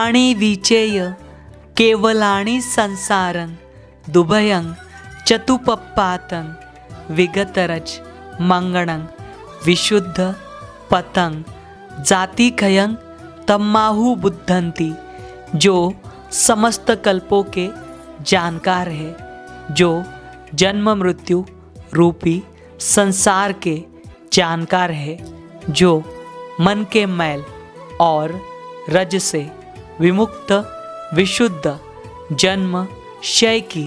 पुराणी विचेय केवलानि संसारं दुभयं चतुपप्पातं विगतरज मंगणं विशुद्ध पतं जातिखयं तम्माहु बुद्धंती। जो समस्त कल्पों के जानकार है, जो जन्म मृत्यु रूपी संसार के जानकार है, जो मन के मैल और रज से विमुक्त विशुद्ध जन्म क्षय की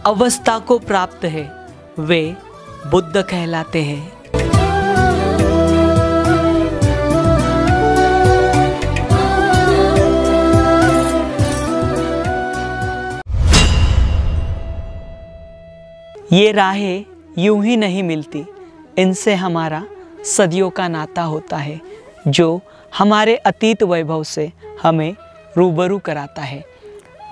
अवस्था को प्राप्त है, वे बुद्ध कहलाते हैं। ये राहें यूं ही नहीं मिलती, इनसे हमारा सदियों का नाता होता है, जो हमारे अतीत वैभव से हमें रूबरू कराता है।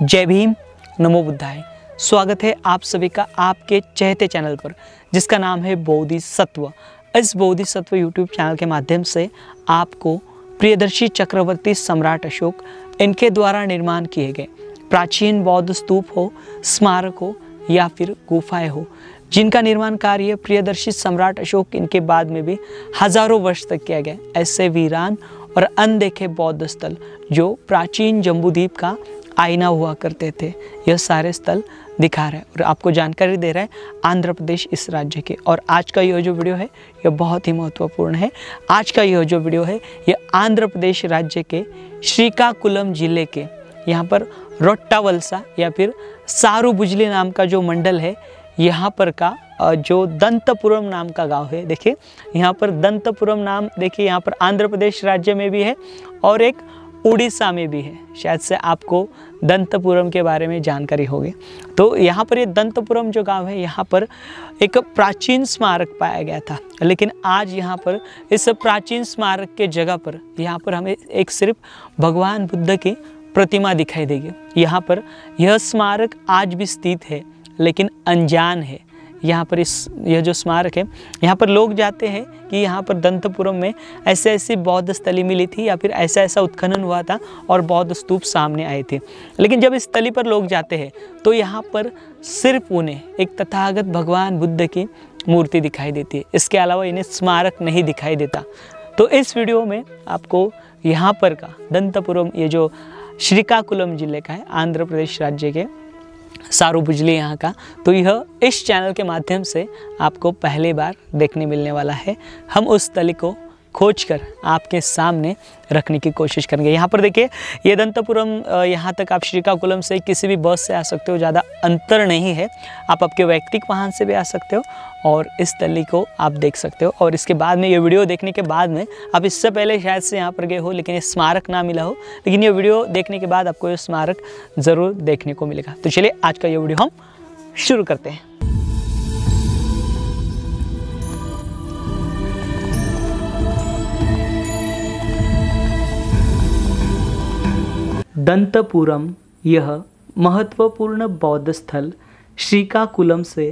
जय भीम, नमो बुद्धाय। स्वागत है आप सभी का आपके चहेते चैनल पर, जिसका नाम है बोधिसत्व। इस बोधिसत्व यूट्यूब चैनल के माध्यम से आपको प्रियदर्शी चक्रवर्ती सम्राट अशोक इनके द्वारा निर्माण किए गए प्राचीन बौद्ध स्तूप हो, स्मारक हो या फिर गुफाएं हो, जिनका निर्माण कार्य प्रियदर्शी सम्राट अशोक इनके बाद में भी हजारों वर्ष तक किया गया, ऐसे वीरान और अनदेखे बौद्ध स्थल जो प्राचीन जम्बूद्वीप का आईना हुआ करते थे, यह सारे स्थल दिखा रहा है और आपको जानकारी दे रहा है आंध्र प्रदेश इस राज्य के। और आज का यह जो वीडियो है यह बहुत ही महत्वपूर्ण है। आज का यह जो वीडियो है यह आंध्र प्रदेश राज्य के श्रीकाकुलम जिले के यहाँ पर रोट्टावलसा या फिर सारूबुजली नाम का जो मंडल है, यहाँ पर का जो दंतपुरम नाम का गांव है। देखिए यहाँ पर दंतपुरम नाम, देखिए यहाँ पर आंध्र प्रदेश राज्य में भी है और एक उड़ीसा में भी है। शायद से आपको दंतपुरम के बारे में जानकारी होगी। तो यहाँ पर ये दंतपुरम जो गांव है, यहाँ पर एक प्राचीन स्मारक पाया गया था, लेकिन आज यहाँ पर इस प्राचीन स्मारक के जगह पर यहाँ पर हमें एक सिर्फ भगवान बुद्ध की प्रतिमा दिखाई देगी। यहाँ पर यह स्मारक आज भी स्थित है, लेकिन अनजान है। यहाँ पर यह जो स्मारक है, यहाँ पर लोग जाते हैं कि यहाँ पर दंतपुरम में ऐसे ऐसी बौद्ध स्थली मिली थी या फिर ऐसा ऐसा उत्खनन हुआ था और बौद्ध स्तूप सामने आए थे। लेकिन जब इस स्थली पर लोग जाते हैं तो यहाँ पर सिर्फ उन्हें एक तथागत भगवान बुद्ध की मूर्ति दिखाई देती है, इसके अलावा इन्हें स्मारक नहीं दिखाई देता। तो इस वीडियो में आपको यहाँ पर का दंतपुरम, ये जो श्रीकाकुलम जिले का है, आंध्र प्रदेश राज्य के सारूबुजली यहाँ का, तो यह इस चैनल के माध्यम से आपको पहली बार देखने मिलने वाला है। हम उस स्थली को खोजकर आपके सामने रखने की कोशिश करेंगे। यहाँ पर देखिए ये दंतपुरम, यहाँ तक आप श्रीकाकुलम से किसी भी बस से आ सकते हो, ज़्यादा अंतर नहीं है। आप आपके वैयक्तिक वाहन से भी आ सकते हो और इस स्थली को आप देख सकते हो। और इसके बाद में ये वीडियो देखने के बाद में आप इससे पहले शायद से यहाँ पर गए हो लेकिन ये स्मारक ना मिला हो, लेकिन ये वीडियो देखने के बाद आपको ये स्मारक ज़रूर देखने को मिलेगा। तो चलिए आज का ये वीडियो हम शुरू करते हैं। दंतपुरम यह महत्वपूर्ण बौद्ध स्थल श्रीकाकुलम से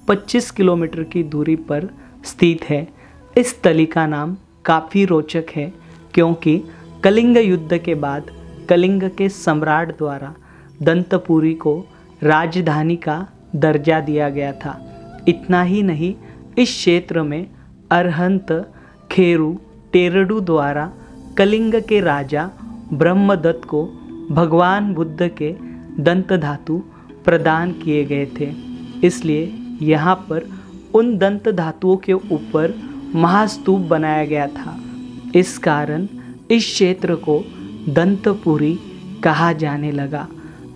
25 किलोमीटर की दूरी पर स्थित है। इस स्थली का नाम काफ़ी रोचक है क्योंकि कलिंग युद्ध के बाद कलिंग के सम्राट द्वारा दंतपुरी को राजधानी का दर्जा दिया गया था। इतना ही नहीं, इस क्षेत्र में अरहंत खेरु टेरडू द्वारा कलिंग के राजा ब्रह्मदत्त को भगवान बुद्ध के दंत धातु प्रदान किए गए थे। इसलिए यहाँ पर उन दंत धातुओं के ऊपर महास्तूप बनाया गया था। इस कारण इस क्षेत्र को दंतपुरी कहा जाने लगा।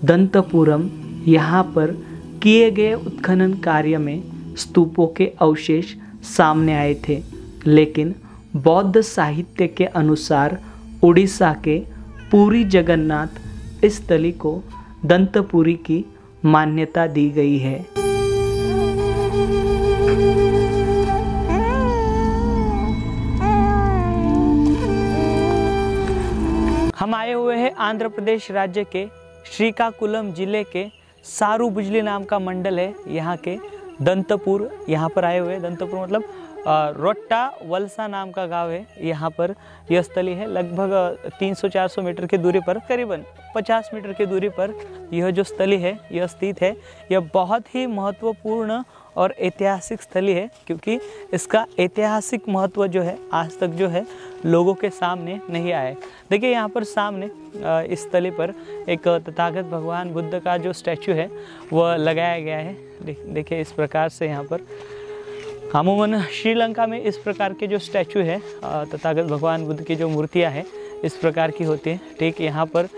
दंतपुरम यहाँ पर किए गए उत्खनन कार्य में स्तूपों के अवशेष सामने आए थे, लेकिन बौद्ध साहित्य के अनुसार उड़ीसा के पुरी जगन्नाथ इस स्थली को दंतपुरी की मान्यता दी गई है। हम आए हुए हैं आंध्र प्रदेश राज्य के श्रीकाकुलम जिले के सारूबुजली नाम का मंडल है, यहाँ के दंतपुर, यहाँ पर आए हुए हैं। दंतपुर मतलब रोट्टा वलसा नाम का गांव है। यहाँ पर यह स्थली है। लगभग 300-400 मीटर की दूरी पर, करीबन 50 मीटर की दूरी पर यह जो स्थली है यह स्थित है। यह बहुत ही महत्वपूर्ण और ऐतिहासिक स्थली है, क्योंकि इसका ऐतिहासिक महत्व जो है आज तक जो है लोगों के सामने नहीं आया है। देखिए यहाँ पर सामने इस स्थली पर एक तथागत भगवान बुद्ध का जो स्टैचू है वह लगाया गया है। देखिए इस प्रकार से यहाँ पर अमूमन श्रीलंका में इस प्रकार के जो स्टैचू है तथागत भगवान बुद्ध की जो मूर्तियाँ हैं इस प्रकार की होती है। ठीक यहाँ पर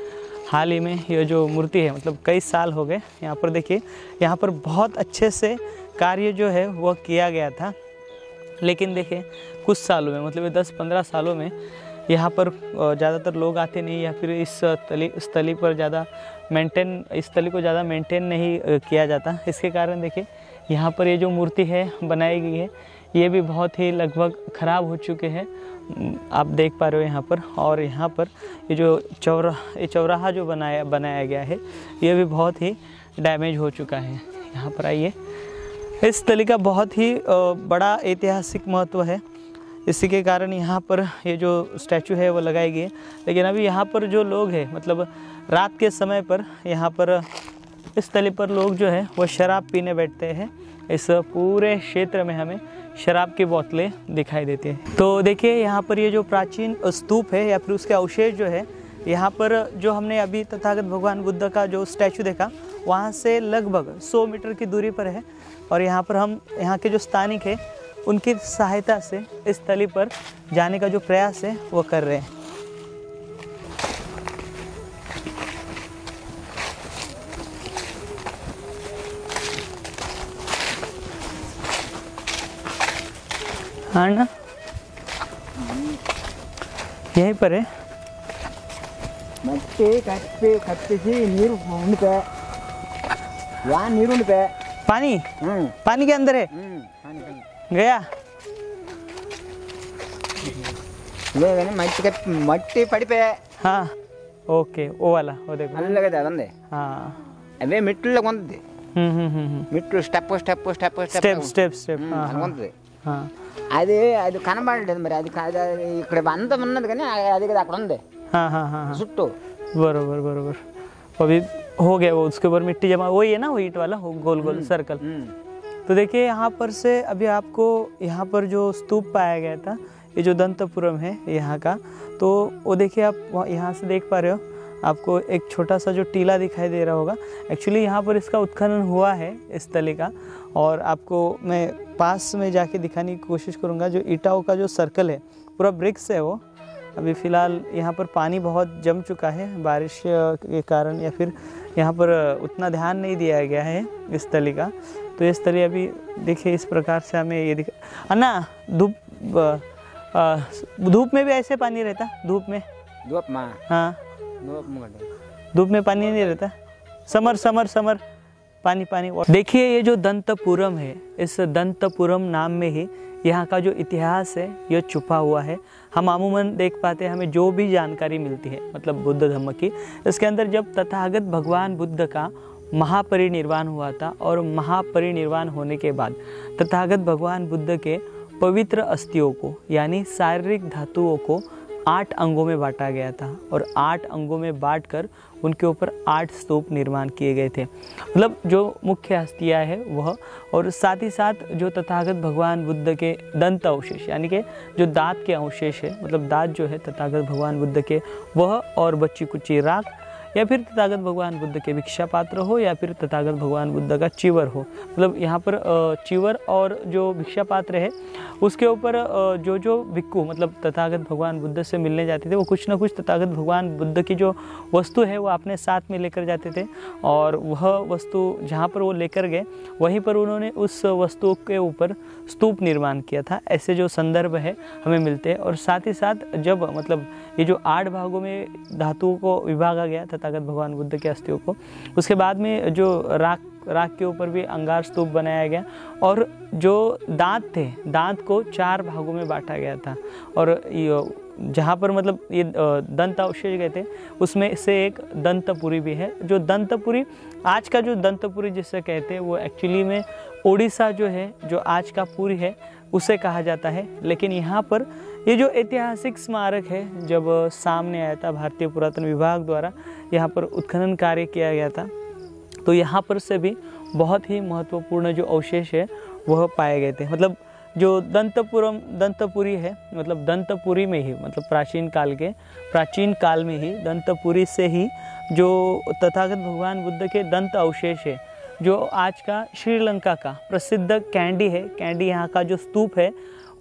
हाल ही में यह जो मूर्ति है, मतलब कई साल हो गए, यहाँ पर देखिए यहाँ पर बहुत अच्छे से कार्य जो है वह किया गया था। लेकिन देखिए कुछ सालों में, मतलब 10-15 सालों में यहाँ पर ज़्यादातर लोग आते नहीं, या फिर इस स्थली पर ज़्यादा इस स्थली को ज़्यादा मेंटेन नहीं किया जाता। इसके कारण देखिए यहाँ पर ये जो मूर्ति है बनाई गई है ये भी बहुत ही लगभग ख़राब हो चुके हैं, आप देख पा रहे हो यहाँ पर। और यहाँ पर ये जो चौराहा जो बनाया गया है ये भी बहुत ही डैमेज हो चुका है। यहाँ पर आइए, इस स्थली का बहुत ही बड़ा ऐतिहासिक महत्व है। इसी के कारण यहाँ पर ये जो स्टैचू है वो लगाई गई है। लेकिन अभी यहाँ पर जो लोग हैं, मतलब रात के समय पर यहाँ पर इस स्थली पर लोग जो है वो शराब पीने बैठते हैं। इस पूरे क्षेत्र में हमें शराब की बोतलें दिखाई देती हैं। तो देखिए यहाँ पर ये जो प्राचीन स्तूप है या फिर उसके अवशेष जो है, यहाँ पर जो हमने अभी तथागत भगवान बुद्ध का जो स्टैचू देखा वहाँ से लगभग 100 मीटर की दूरी पर है। और यहाँ पर हम यहाँ के जो स्थानिक है उनकी सहायता से इस स्थली पर जाने का जो प्रयास है वो कर रहे हैं। हाँ ना, यहीं पर है। पानी पानी के अंदर है। गया मट्टी पड़ी पे। हाँ ओके, वो वाला वो देखो। हाँ अबे Mittu Mittu step step step step step step అది అది కనబడలేదు మరి అది ఇక్కడ అంత ఉన్నది కానీ అది కదా అక్కడ ఉంది చుట్టూ बरोबर बरोबर। अभी हो गया वो, उसके ऊपर मिट्टी जमा, वही है ना, वो ईंट वाला गोल गोल सर्कल। तो देखिए यहाँ पर से अभी आपको यहाँ पर जो स्तूप पाया गया था, ये जो दंतपुरम है यहाँ का, तो वो देखिए आप यहाँ से देख पा रहे हो, आपको एक छोटा सा जो टीला दिखाई दे रहा होगा। एक्चुअली यहाँ पर इसका उत्खनन हुआ है इस स्थली का, और आपको मैं पास में जाके दिखाने की कोशिश करूँगा। जो ईंटों का जो सर्कल है पूरा ब्रिक्स है वो। अभी फ़िलहाल यहाँ पर पानी बहुत जम चुका है बारिश के कारण, या फिर यहाँ पर उतना ध्यान नहीं दिया गया है इस स्थली का। तो ये स्थली अभी देखिए इस प्रकार से हमें ये दिखा ना। धूप में भी ऐसे पानी रहता? धूप में हाँ, धूप में पानी नहीं रहता। समर पानी पानी। देखिए ये जो दंतपुरम है, इस दंतपुरम नाम में ही यहाँ का जो इतिहास है यह छुपा हुआ है। हम अमूमन देख पाते हैं, हमें जो भी जानकारी मिलती है मतलब बुद्ध धम्म की, इसके अंदर जब तथागत भगवान बुद्ध का महापरिनिर्वाण हुआ था, और महापरिनिर्वाण होने के बाद तथागत भगवान बुद्ध के पवित्र अस्थियों को यानी शारीरिक धातुओं को 8 अंगों में बांटा गया था, और 8 अंगों में बांटकर उनके ऊपर 8 स्तूप निर्माण किए गए थे। मतलब जो मुख्य हस्तियाँ है वह, और साथ ही साथ जो तथागत भगवान बुद्ध के दंत अवशेष यानी कि जो दांत के अवशेष है, मतलब दांत जो है तथागत भगवान बुद्ध के वह, और बच्ची कुची राख, या फिर तथागत भगवान बुद्ध के भिक्षा पात्र हो, या फिर तथागत भगवान बुद्ध का चिवर हो। मतलब यहाँ पर चिवर और जो भिक्षा पात्र है उसके ऊपर जो भिक्खु मतलब तथागत भगवान बुद्ध से मिलने जाते थे, वो कुछ ना कुछ तथागत भगवान बुद्ध की जो वस्तु है वो अपने साथ में लेकर जाते थे, और वह वस्तु जहाँ पर वो लेकर गए वहीं पर उन्होंने उस वस्तु के ऊपर स्तूप निर्माण किया था। ऐसे जो संदर्भ है हमें मिलते हैं। और साथ ही साथ जब मतलब ये जो 8 भागों में धातुओं को विभागा गया तथागत भगवान बुद्ध के अस्थियों को, उसके बाद में जो राख के ऊपर भी अंगार स्तूप बनाया गया, और जो दांत थे दांत को 4 भागों में बांटा गया था। और जहाँ पर मतलब ये दंत अवशेष गए थे उसमें से एक दंतपुरी भी है। जो दंतपुरी आज का जो दंतपुरी जिसे कहते हैं वो एक्चुअली में उड़ीसा जो है, जो आज का पुरी है उसे कहा जाता है। लेकिन यहाँ पर ये जो ऐतिहासिक स्मारक है, जब सामने आया था भारतीय पुरातन विभाग द्वारा यहाँ पर उत्खनन कार्य किया गया था, तो यहाँ पर से भी बहुत ही महत्वपूर्ण जो अवशेष है वह पाए गए थे। मतलब जो दंतपुरी है, मतलब दंतपुरी में ही, मतलब प्राचीन काल में ही दंतपुरी से ही जो तथागत भगवान बुद्ध के दंत अवशेष है, जो आज का श्रीलंका का प्रसिद्ध कैंडी है, कैंडी यहाँ का जो स्तूप है,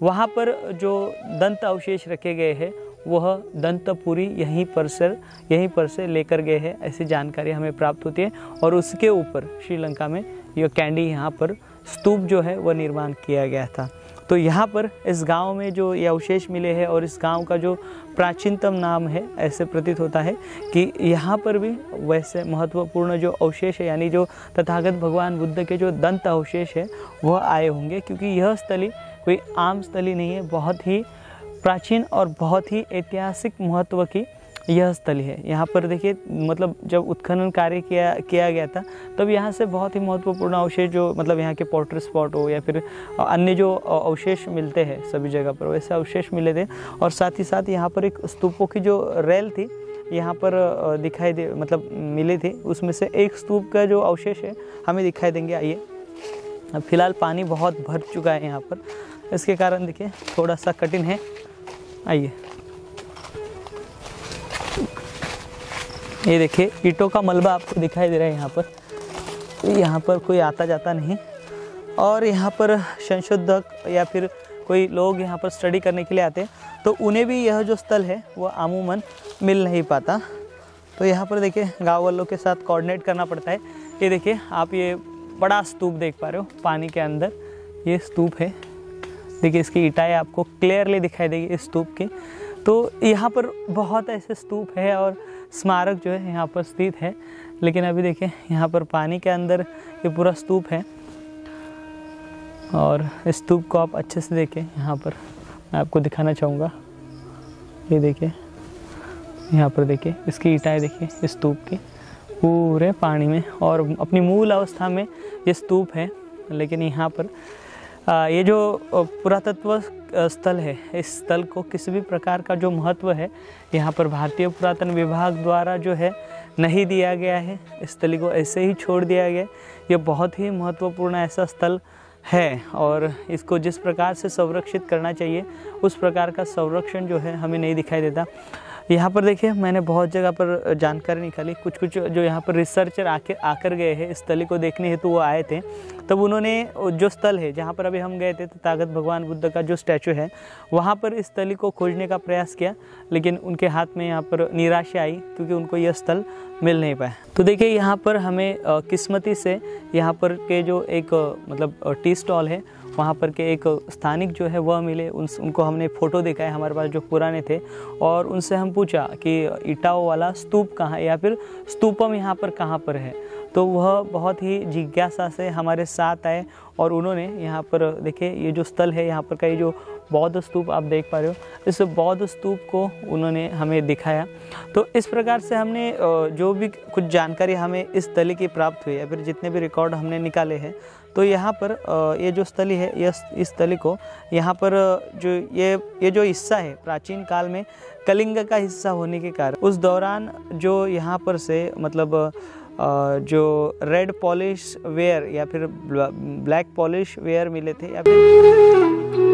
वहाँ पर जो दंत अवशेष रखे गए हैं वह दंतपुरी यहीं पर से लेकर गए हैं, ऐसी जानकारी हमें प्राप्त होती है। और उसके ऊपर श्रीलंका में यह कैंडी यहाँ पर स्तूप जो है वह निर्माण किया गया था। तो यहाँ पर इस गांव में जो ये अवशेष मिले हैं और इस गांव का जो प्राचीनतम नाम है, ऐसे प्रतीत होता है कि यहाँ पर भी वैसे महत्वपूर्ण जो अवशेष है, यानी जो तथागत भगवान बुद्ध के जो दंत अवशेष है वह आए होंगे, क्योंकि यह स्थली कोई आम स्थली नहीं है, बहुत ही प्राचीन और बहुत ही ऐतिहासिक महत्व की यह स्थली है। यहाँ पर देखिए, मतलब जब उत्खनन कार्य किया गया था तब यहाँ से बहुत ही महत्वपूर्ण अवशेष, जो मतलब यहाँ के पॉटर स्पॉट हो या फिर अन्य जो अवशेष मिलते हैं सभी जगह पर, वैसे अवशेष मिले थे। और साथ ही साथ यहाँ पर एक स्तूपों की जो रेल थी यहाँ पर मिली थी, उसमें से एक स्तूप का जो अवशेष है हमें दिखाई देंगे। आइए, अब फिलहाल पानी बहुत भर चुका है यहाँ पर, इसके कारण देखिए थोड़ा सा कठिन है। आइए, ये देखिए ईंटों का मलबा आपको दिखाई दे रहा है यहाँ पर। यहाँ पर कोई आता जाता नहीं, और यहाँ पर संशोधक या फिर कोई लोग यहाँ पर स्टडी करने के लिए आते हैं, तो उन्हें भी यह जो स्थल है वो अमूमन मिल नहीं पाता। तो यहाँ पर देखिए गाँव वालों के साथ कोऑर्डिनेट करना पड़ता है। ये देखिए आप, ये बड़ा स्तूप देख पा रहे हो पानी के अंदर, ये स्तूप है। देखिए इसकी ईंटें आपको क्लियरली दिखाई देगी इस स्तूप की। तो यहाँ पर बहुत ऐसे स्तूप है और स्मारक जो है यहाँ पर स्थित है, लेकिन अभी देखिए यहाँ पर पानी के अंदर ये पूरा स्तूप है। और इस स्तूप को आप अच्छे से देखें, यहाँ पर मैं आपको दिखाना चाहूँगा। ये देखिए यहाँ पर देखिए इसकी ईंटें देखिए इस स्तूप की, पूरे पानी में और अपनी मूल अवस्था में ये स्तूप है। लेकिन यहाँ पर ये जो पुरातत्व स्थल है, इस स्थल को किसी भी प्रकार का जो महत्व है यहाँ पर भारतीय पुरातन विभाग द्वारा जो है नहीं दिया गया है। इस स्थल को ऐसे ही छोड़ दिया गया। ये बहुत ही महत्वपूर्ण ऐसा स्थल है, और इसको जिस प्रकार से संरक्षित करना चाहिए उस प्रकार का संरक्षण जो है हमें नहीं दिखाई देता। यहाँ पर देखिए मैंने बहुत जगह पर जानकारी निकाली, कुछ जो यहाँ पर रिसर्चर आकर गए हैं इस स्थली को देखने हेतु, वो आए थे। तब उन्होंने जो स्थल है जहाँ पर अभी हम गए थे, तथागत भगवान बुद्ध का जो स्टैचू है, वहाँ पर इस स्थली को खोजने का प्रयास किया, लेकिन उनके हाथ में यहाँ पर निराशा आई, क्योंकि उनको यह स्थल मिल नहीं पाया। तो देखिए यहाँ पर हमें किस्मती से यहाँ पर के जो एक टी स्टॉल है, वहाँ पर के एक स्थानिक जो है वह मिले। उनको हमने फ़ोटो दिखाए हमारे पास जो पुराने थे, और उनसे हम पूछा कि ईटाओं वाला स्तूप कहाँ है या फिर स्तूपम यहाँ पर कहाँ पर है। तो वह बहुत ही जिज्ञासा से हमारे साथ आए, और उन्होंने यहाँ पर देखिए ये जो स्थल है, यहाँ पर का ये जो बौद्ध स्तूप आप देख पा रहे हो, इस बौद्ध स्तूप को उन्होंने हमें दिखाया। तो इस प्रकार से हमने जो भी कुछ जानकारी हमें इस स्थली की प्राप्त हुई, या फिर जितने भी रिकॉर्ड हमने निकाले हैं, तो यहाँ पर ये जो स्थली है, इस स्थली को यहाँ पर जो ये जो हिस्सा है, प्राचीन काल में कलिंग का हिस्सा होने के कारण उस दौरान जो यहाँ पर से जो रेड पॉलिश वेयर या फिर ब्लैक पॉलिश वेयर मिले थे, या फिर